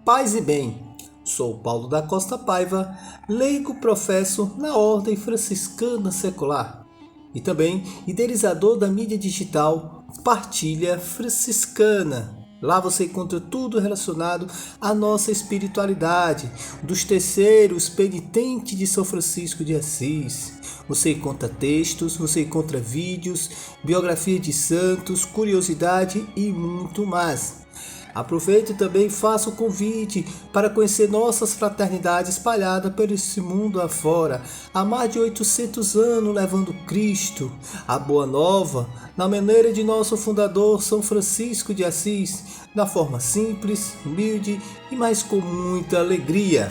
Paz e bem, sou Paulo da Costa Paiva, leigo professo na Ordem Franciscana Secular e também idealizador da mídia digital Partilha Franciscana. Lá você encontra tudo relacionado à nossa espiritualidade, dos terceiros penitentes de São Francisco de Assis. Você encontra textos, você encontra vídeos, biografia de santos, curiosidade e muito mais. Aproveite e também faça o convite para conhecer nossas fraternidades espalhadas por esse mundo afora, há mais de 800 anos levando Cristo, a Boa Nova, na maneira de nosso fundador São Francisco de Assis, da forma simples, humilde e mas com muita alegria.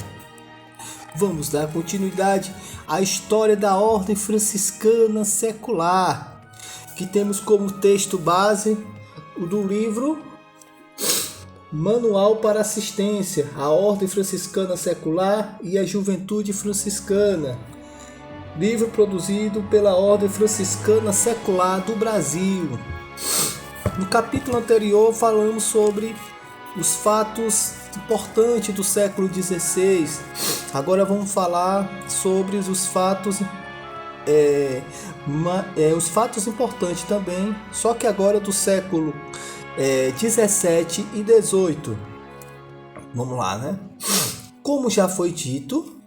Vamos dar continuidade à história da Ordem Franciscana Secular, que temos como texto base o do livro Manual para Assistência à Ordem Franciscana Secular e à Juventude Franciscana, livro produzido pela Ordem Franciscana Secular do Brasil. No capítulo anterior falamos sobre os fatos importantes do século XVI. Agora vamos falar sobre os fatos os fatos importantes também, só que agora do século 17 e 18. Vamos lá, né? Como já foi dito,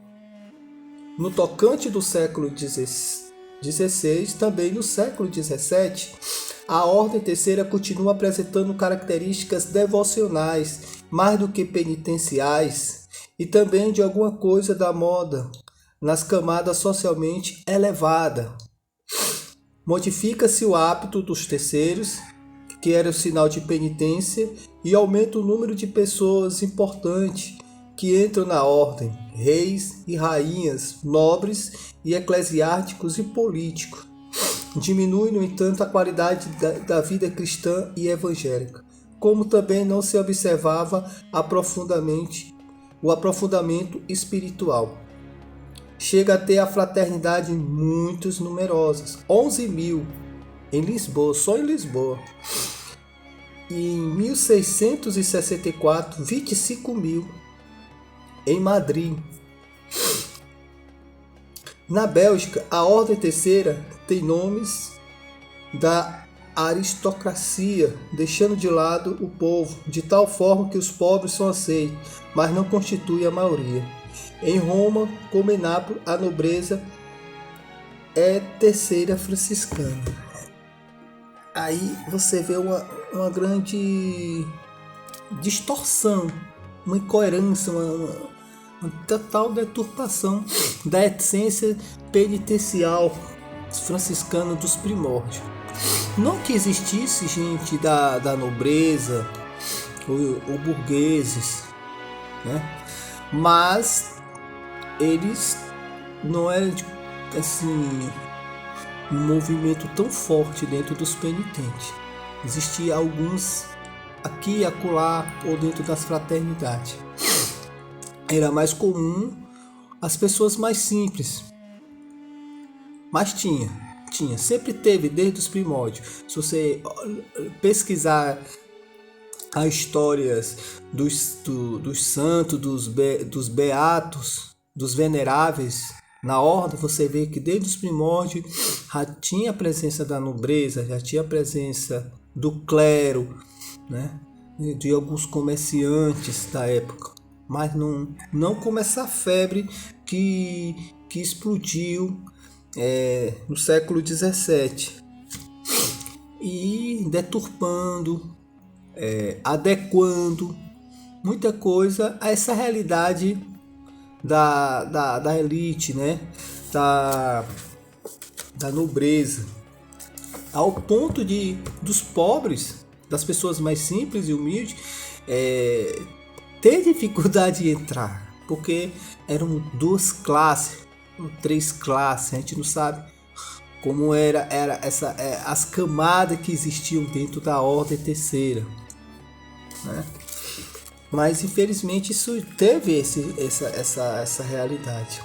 no tocante do século XVI, também no século XVII, a Ordem Terceira continua apresentando características devocionais, mais do que penitenciais, e também de alguma coisa da moda, nas camadas socialmente elevadas. Modifica-se o hábito dos terceiros, que era o sinal de penitência, e aumenta o número de pessoas importantes que entram na ordem, reis e rainhas, nobres e eclesiásticos e políticos. Diminui, no entanto, a qualidade da vida cristã e evangélica, como também não se observava o aprofundamento espiritual. Chega a ter a fraternidade muito numerosas, 11 mil em Lisboa, só em Lisboa. E em 1664, 25 mil em Madrid. Na Bélgica, a Ordem Terceira tem nomes da aristocracia, deixando de lado o povo, de tal forma que os pobres são aceitos, mas não constituem a maioria. Em Roma, como em Nápoles, a nobreza é terceira franciscana. Aí você vê uma grande distorção, uma incoerência, uma total deturpação da essência penitencial franciscana dos primórdios. Não que existisse gente da nobreza ou burgueses, né? Mas eles não eram assim um movimento tão forte dentro dos penitentes. Existia alguns aqui e acolá ou dentro das fraternidades. Era mais comum as pessoas mais simples. Mas sempre teve desde os primórdios. Se você pesquisar as histórias dos santos, dos beatos, dos veneráveis na ordem, você vê que desde os primórdios já tinha a presença da nobreza, já tinha a presença do clero, né? De alguns comerciantes da época, mas não como essa febre que explodiu no século XVII e deturpando, adequando muita coisa a essa realidade da elite, né? da nobreza, ao ponto dos pobres, das pessoas mais simples e humildes, ter dificuldade de entrar, porque eram 2 classes, 3 classes, a gente não sabe como era as camadas que existiam dentro da Ordem Terceira, né? Mas infelizmente isso teve essa realidade.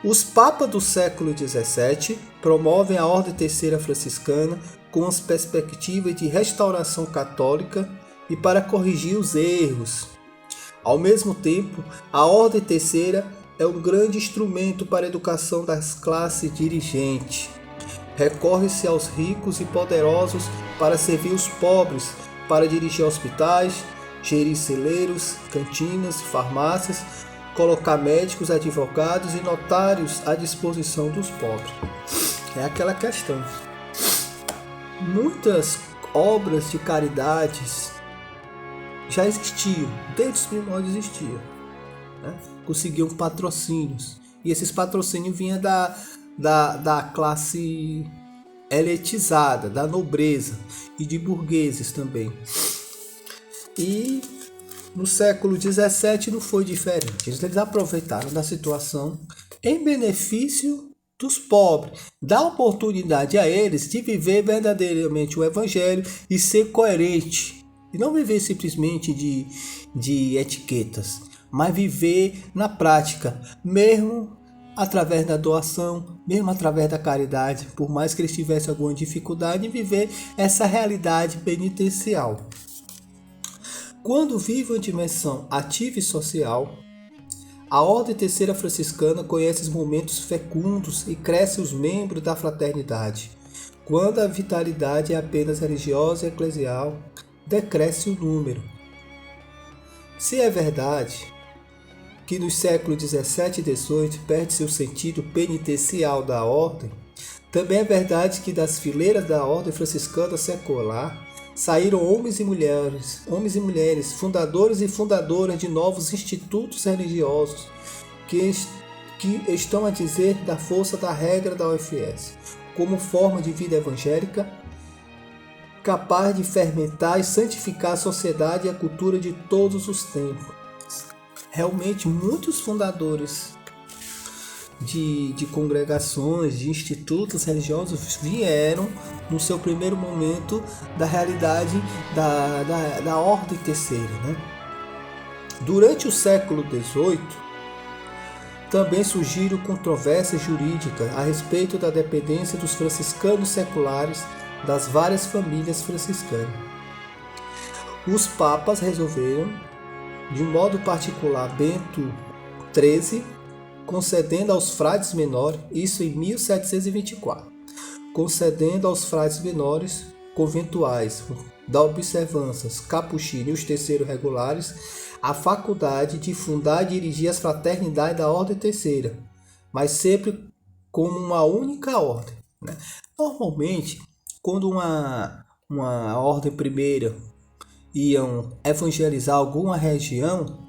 Os papas do século XVII promovem a Ordem Terceira Franciscana com as perspectivas de restauração católica e para corrigir os erros Ao mesmo tempo, a Ordem Terceira é um grande instrumento para a educação das classes dirigentes. Recorre-se aos ricos e poderosos para servir os pobres, para dirigir hospitais, gerir celeiros, cantinas e farmácias, colocar médicos, advogados e notários à disposição dos pobres. É aquela questão. Muitas obras de caridades já existiam, desde os primórdios existiam, né? Conseguiam patrocínios, e esses patrocínios vinham da classe elitizada, da nobreza e de burgueses também. E no século XVII não foi diferente. Eles aproveitaram da situação em benefício dos pobres, dar oportunidade a eles de viver verdadeiramente o evangelho e ser coerente. E não viver simplesmente de etiquetas, mas viver na prática, mesmo através da doação, mesmo através da caridade, por mais que eles tivessem alguma dificuldade em viver essa realidade penitencial. Quando vive uma dimensão ativa e social, a Ordem Terceira Franciscana conhece os momentos fecundos e cresce os membros da fraternidade. Quando a vitalidade é apenas religiosa e eclesial, decresce o número. Se é verdade que nos séculos 17 e 18 perde-se o sentido penitencial da ordem, também é verdade que das fileiras da Ordem Franciscana secular saíram homens e mulheres, fundadores e fundadoras de novos institutos religiosos que estão a dizer da força da regra da UFS, como forma de vida evangélica capaz de fermentar e santificar a sociedade e a cultura de todos os tempos. Realmente, muitos fundadores de congregações, de institutos religiosos vieram no seu primeiro momento da realidade da Ordem Terceira, né? Durante o século XVIII, também surgiram controvérsias jurídicas a respeito da dependência dos franciscanos seculares das várias famílias franciscanas. Os papas resolveram, de um modo particular Bento XIII, concedendo aos frades menores, isso em 1724, concedendo aos frades menores conventuais da observâncias capuchinhos e os terceiros regulares a faculdade de fundar e dirigir as fraternidades da Ordem Terceira, mas sempre como uma única ordem, né? Normalmente, quando uma ordem primeira iam evangelizar alguma região,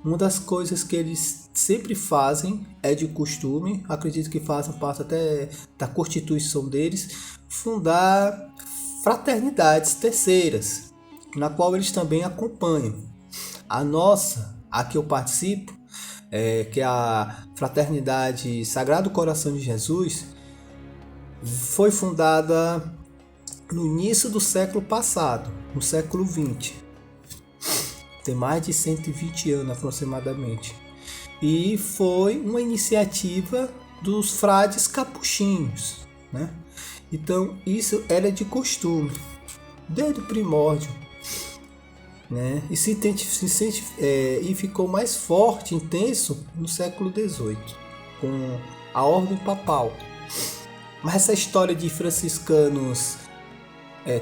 uma das coisas que eles sempre fazem é de costume, acredito que façam parte até da constituição deles, fundar fraternidades terceiras, na qual eles também acompanham. A nossa, a que eu participo, que é a Fraternidade Sagrado Coração de Jesus, foi fundada no início do século passado, no século XX. Tem mais de 120 anos aproximadamente. E foi uma iniciativa dos frades capuchinhos, né? Então isso era de costume, desde o primórdio, né? E ficou mais forte, intenso no século XVIII, com a Ordem Papal. Mas essa história de franciscanos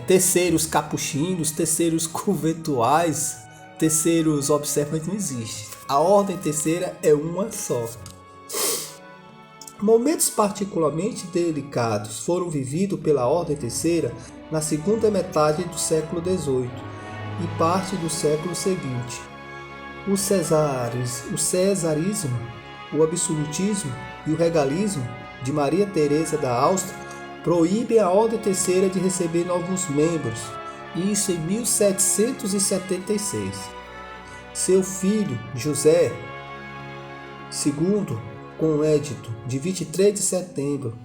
terceiros capuchinhos, terceiros conventuais, terceiros observantes não existe. A Ordem Terceira é uma só. Momentos particularmente delicados foram vividos pela Ordem Terceira na segunda metade do século XVIII e parte do século seguinte. O cesarismo, o absolutismo e o regalismo de Maria Teresa da Áustria proíbem a Ordem Terceira de receber novos membros, isso em 1776. Seu filho, José II, com o edito de 23 de setembro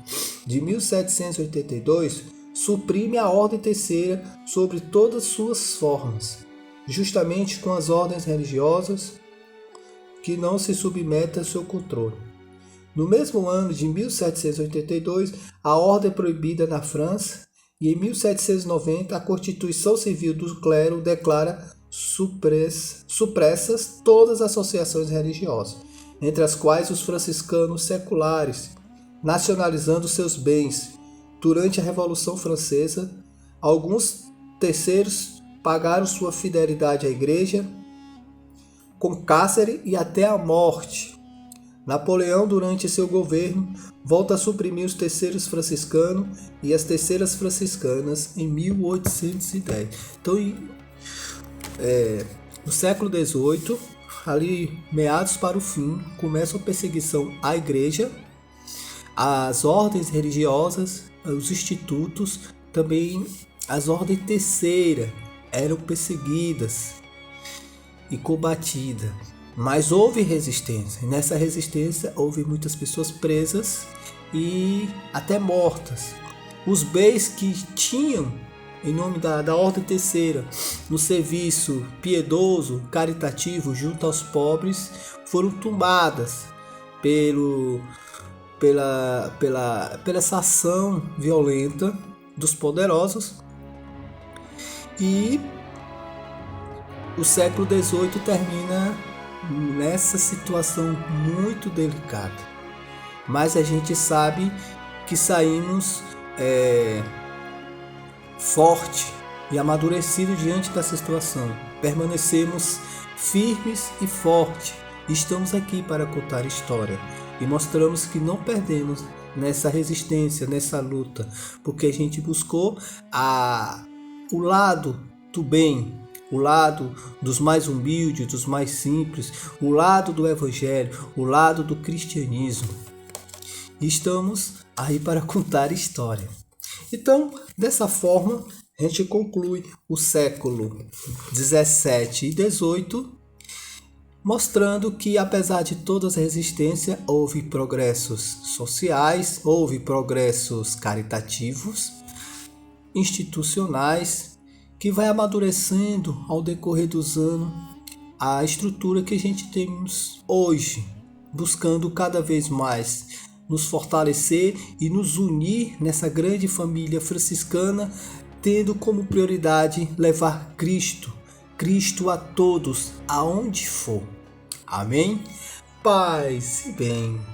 de 1782, suprime a Ordem Terceira sobre todas suas formas, justamente com as ordens religiosas que não se submetem a seu controle. No mesmo ano de 1782, a ordem é proibida na França e em 1790 a Constituição Civil do Clero declara supressas todas as associações religiosas, entre as quais os franciscanos seculares, nacionalizando seus bens. Durante a Revolução Francesa, alguns terceiros pagaram sua fidelidade à Igreja com cárcere e até a morte. Napoleão, durante seu governo, volta a suprimir os terceiros franciscanos e as terceiras franciscanas em 1810. Então, no século XVIII, ali meados para o fim, começa a perseguição à Igreja, às ordens religiosas, aos institutos, também as ordens terceiras eram perseguidas e combatidas. Mas houve resistência. E nessa resistência houve muitas pessoas presas e até mortas. Os bens que tinham em nome da ordem terceira no serviço piedoso, caritativo junto aos pobres foram tomadas pela essa ação violenta dos poderosos. E o século XVIII termina nessa situação muito delicada, mas a gente sabe que saímos forte e amadurecido diante dessa situação, permanecemos firmes e fortes, estamos aqui para contar história e mostramos que não perdemos nessa resistência, nessa luta, porque a gente buscou o lado do bem, o lado dos mais humildes, dos mais simples, o lado do evangelho, o lado do cristianismo. E estamos aí para contar história. Então, dessa forma, a gente conclui o século 17 e 18, mostrando que, apesar de todas as resistências, houve progressos sociais, houve progressos caritativos, institucionais, que vai amadurecendo ao decorrer dos anos a estrutura que a gente temos hoje, buscando cada vez mais nos fortalecer e nos unir nessa grande família franciscana, tendo como prioridade levar Cristo a todos, aonde for. Amém? Paz e bem.